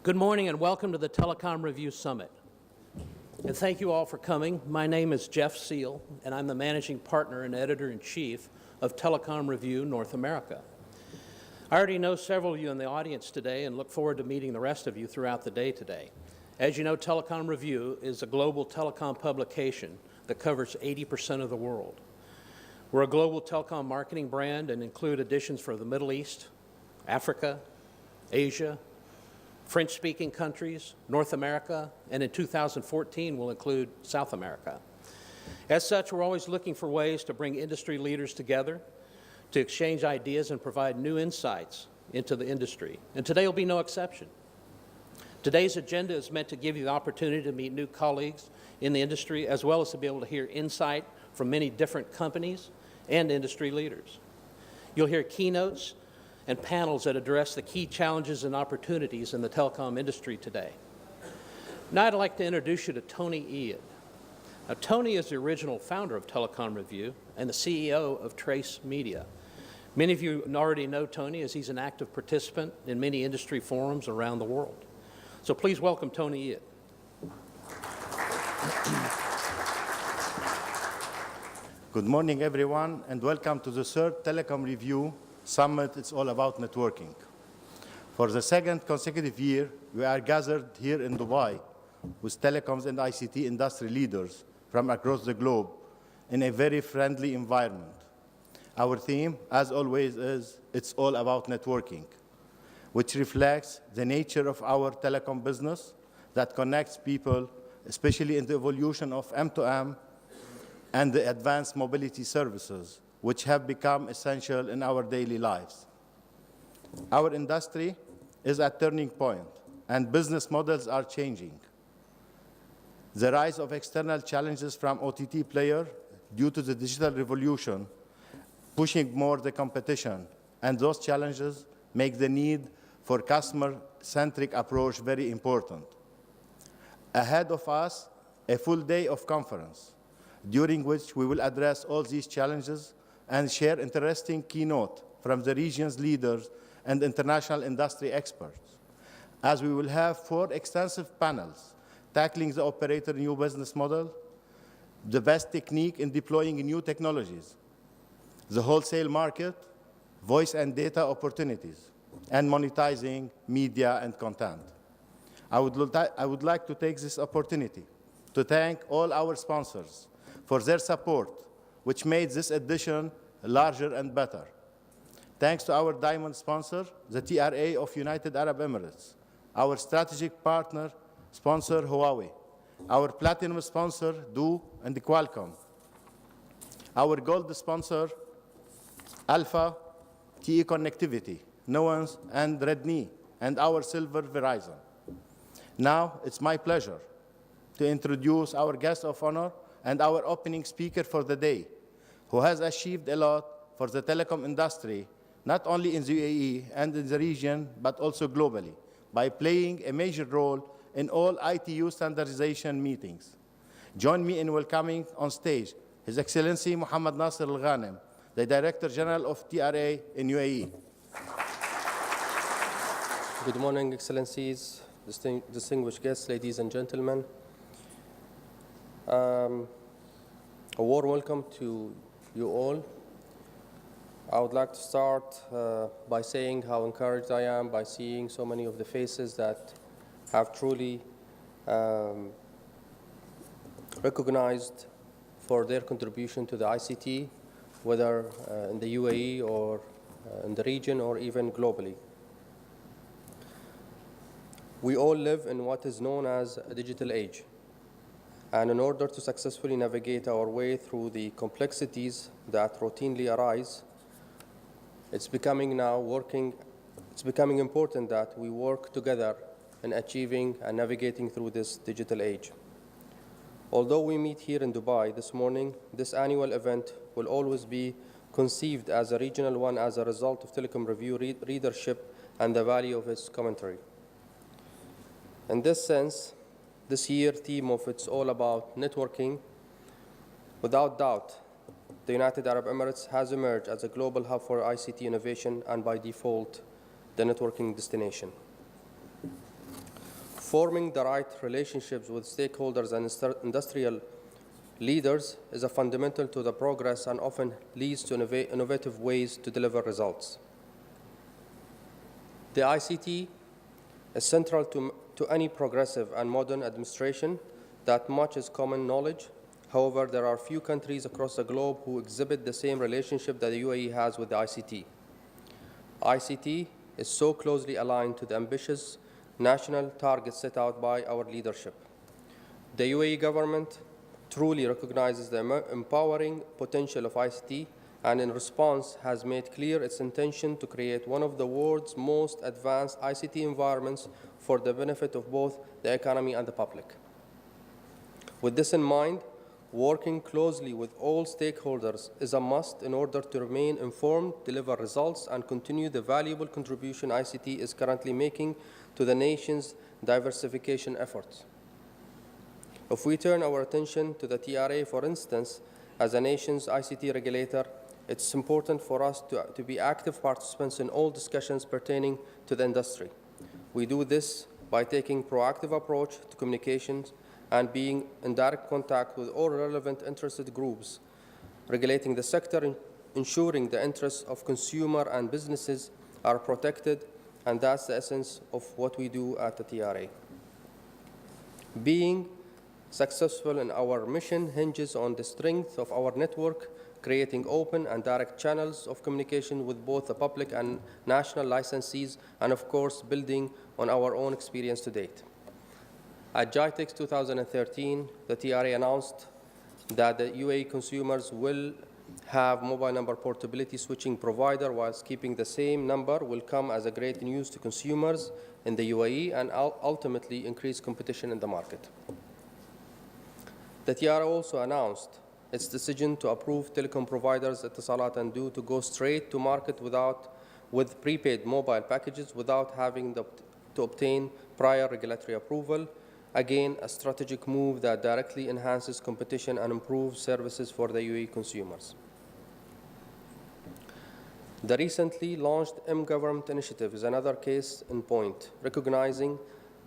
Good morning and welcome to the Telecom Review Summit. And thank you all for coming. My name is Jeff Seal, and I'm the Managing Partner and Editor-in-Chief of Telecom Review North America. I already know several of you in the audience today and look forward to meeting the rest of you throughout the day today. As you know, Telecom Review is a global telecom publication that covers 80% of the world. We're a global telecom marketing brand and include editions for the Middle East, Africa, Asia, French-speaking countries, North America, and in 2014 will include South America. As such, we're always looking for ways to bring industry leaders together, to exchange ideas and provide new insights into the industry. And today will be no exception. Today's agenda is meant to give you the opportunity to meet new colleagues in the industry, as well as to be able to hear insight from many different companies and industry leaders. You'll hear keynotes and panels that address the key challenges and opportunities in the telecom industry today. Now I'd like to introduce you to Toni. Now, Toni is the original founder of Telecom Review and the CEO of Trace Media. Many of you already know Toni as he's an active participant in many industry forums around the world. So please welcome Toni. Good morning, everyone, and welcome to the third Telecom Review Summit. It's all about networking. For the second consecutive year, we are gathered here in Dubai with telecoms and ICT industry leaders from across the globe in a very friendly environment. Our theme, as always, is it's all about networking, which reflects the nature of our telecom business that connects people, especially in the evolution of M2M and the advanced mobility services, which have become essential in our daily lives. Our industry is at a turning point, and business models are changing. The rise of external challenges from OTT players due to the digital revolution, pushing more the competition, and those challenges make the need for customer-centric approach very important. Ahead of us, a full day of conference, during which we will address all these challenges and share interesting keynote from the region's leaders and international industry experts, as we will have 4 extensive panels tackling the operator new business model, the best technique in deploying new technologies, the wholesale market, voice and data opportunities, and monetizing media and content. I would like to take this opportunity to thank all our sponsors for their support, which made this edition larger and better. Thanks to our diamond sponsor, the TRA of United Arab Emirates, our strategic partner sponsor, Huawei, our platinum sponsor, Du and Qualcomm, our gold sponsor, Alpha, TE Connectivity, Nuance, and Redmi, and our silver, Verizon. Now, it's my pleasure to introduce our guest of honor and our opening speaker for the day, who has achieved a lot for the telecom industry, not only in the UAE and in the region, but also globally, by playing a major role in all ITU standardization meetings. Join me in welcoming on stage His Excellency Mohamed Nasser Ghanim, the Director General of TRA in UAE. Good morning, Excellencies, distinguished guests, ladies and gentlemen. A warm welcome to you all. I would like to start by saying how encouraged I am by seeing so many of the faces that have truly recognized for their contribution to the ICT, whether in the UAE or in the region or even globally. We all live in what is known as a digital age. And in order to successfully navigate our way through the complexities that routinely arise, it's becoming important that we work together in achieving and navigating through this digital age. Although we meet here in Dubai this morning, this annual event will always be conceived as a regional one as a result of Telecom Review readership and the value of its commentary. In this sense, this year's theme of It's All About Networking, without doubt, the United Arab Emirates has emerged as a global hub for ICT innovation and, by default, the networking destination. Forming the right relationships with stakeholders and industrial leaders is a fundamental to the progress and often leads to innovative ways to deliver results. The ICT is central to any progressive and modern administration. That much is common knowledge. However, there are few countries across the globe who exhibit the same relationship that the UAE has with the ICT. ICT is so closely aligned to the ambitious national targets set out by our leadership. The UAE government truly recognizes the empowering potential of ICT and in response has made clear its intention to create one of the world's most advanced ICT environments for the benefit of both the economy and the public. With this in mind, working closely with all stakeholders is a must in order to remain informed, deliver results, and continue the valuable contribution ICT is currently making to the nation's diversification efforts. If we turn our attention to the TRA, for instance, as a nation's ICT regulator, it's important for us to be active participants in all discussions pertaining to the industry. We do this by taking a proactive approach to communications and being in direct contact with all relevant interested groups, regulating the sector, ensuring the interests of consumers and businesses are protected, and that's the essence of what we do at the TRA. Being successful in our mission hinges on the strength of our network, creating open and direct channels of communication with both the public and national licensees, and of course, building on our own experience to date. At GITEX 2013, the TRA announced that the UAE consumers will have mobile number portability switching provider whilst keeping the same number will come as a great news to consumers in the UAE and ultimately increase competition in the market. The TRA also announced its decision to approve telecom providers Etisalat and Du to go straight to market with prepaid mobile packages without having to obtain prior regulatory approval. Again, a strategic move that directly enhances competition and improves services for the UAE consumers. The recently launched M-Government initiative is another case in point, recognizing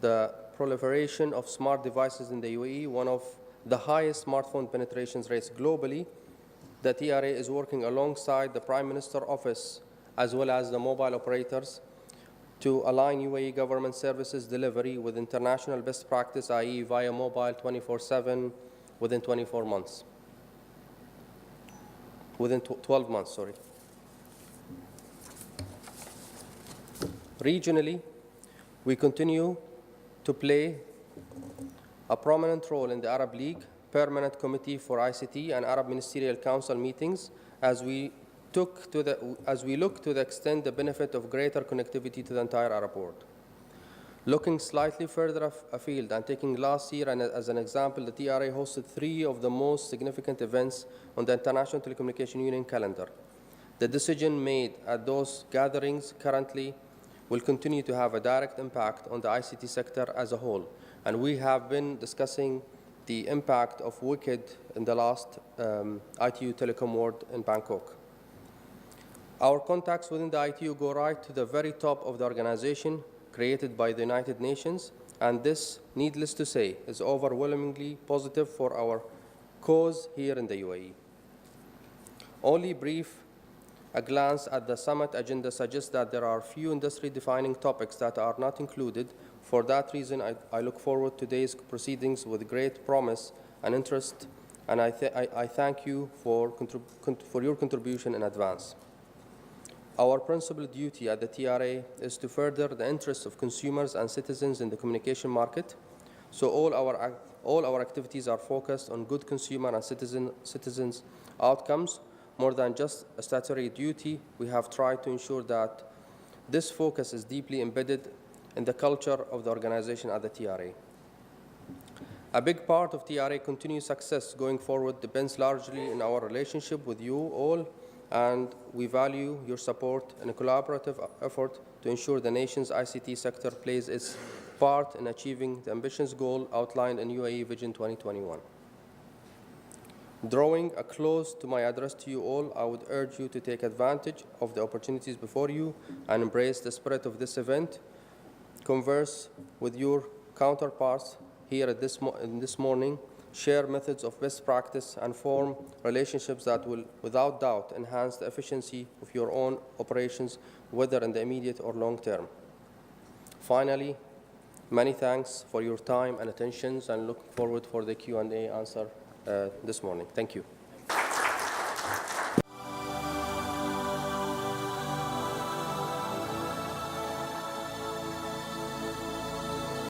the proliferation of smart devices in the UAE, one of the highest smartphone penetration rates globally. The TRA is working alongside the Prime Minister's office as well as the mobile operators to align UAE government services delivery with international best practice, i.e. via mobile 24/7 within 12 months. Regionally, we continue to play a prominent role in the Arab League, Permanent Committee for ICT, and Arab Ministerial Council meetings as we look to extend the benefit of greater connectivity to the entire Arab world. Looking slightly further afield and taking last year as an example, the TRA hosted 3 of the most significant events on the International Telecommunication Union calendar. The decision made at those gatherings currently will continue to have a direct impact on the ICT sector as a whole. And we have been discussing the impact of WICID in the last ITU Telecom World in Bangkok. Our contacts within the ITU go right to the very top of the organization created by the United Nations, and this, needless to say, is overwhelmingly positive for our cause here in the UAE. Only a glance at the summit agenda suggests that there are few industry-defining topics that are not included. For that reason, I look forward to today's proceedings with great promise and interest, and I thank you for your contribution in advance. Our principal duty at the TRA is to further the interests of consumers and citizens in the communication market, so all our activities are focused on good consumer and citizens' outcomes. More than just a statutory duty, we have tried to ensure that this focus is deeply embedded in the culture of the organization at the TRA. A big part of TRA continued success going forward depends largely on our relationship with you all, and we value your support in a collaborative effort to ensure the nation's ICT sector plays its part in achieving the ambitious goal outlined in UAE Vision 2021. Drawing a close to my address to you all, I would urge you to take advantage of the opportunities before you and embrace the spirit of this event. Converse with your counterparts here at this morning share methods of best practice and form relationships that will, without doubt, enhance the efficiency of your own operations, whether in the immediate or long term. Finally, many thanks for your time and attention, and look forward for the Q&A answer this morning. Thank you.